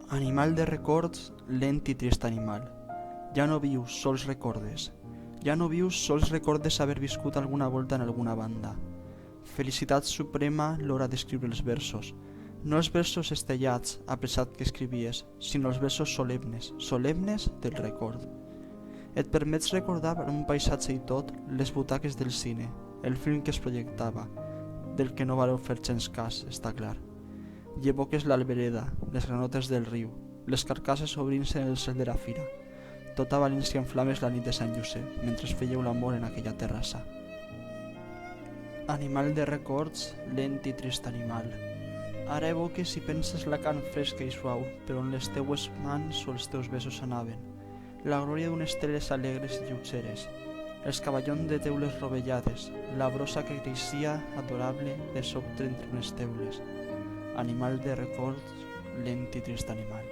Animal de records, lent i trist animal. Ja no vius, sols recordes. Ja no vius, sols recordes haver viscut alguna volta en alguna banda. Felicitat suprema l'hora d'escriure els versos. No els versos estellats, apressat que escrivies, sinó els versos solemnes, solemnes del record. Et permets recordar en un paisatge i tot les butaques del cine, el film que es projectava, del que no vareu fer gens cas, està clar. I evoques l'albereda, les granotes del riu, les carcasses obrint-se en el cel de la fira. Tota València en flames la nit de Sant Josep, mentre fèieu l'amor en aquella terrassa. Animal de records, lent i trist animal. Ara evoques i penses la carn fresca i suau, per on les teues mans o els teus besos anaven. La glòria d'unes teles alegres i lleugeres, els cavallons de teules rovellades, la brossa que creixia adorable de sobte entre unes teules. Animal de records, lent i trist animal.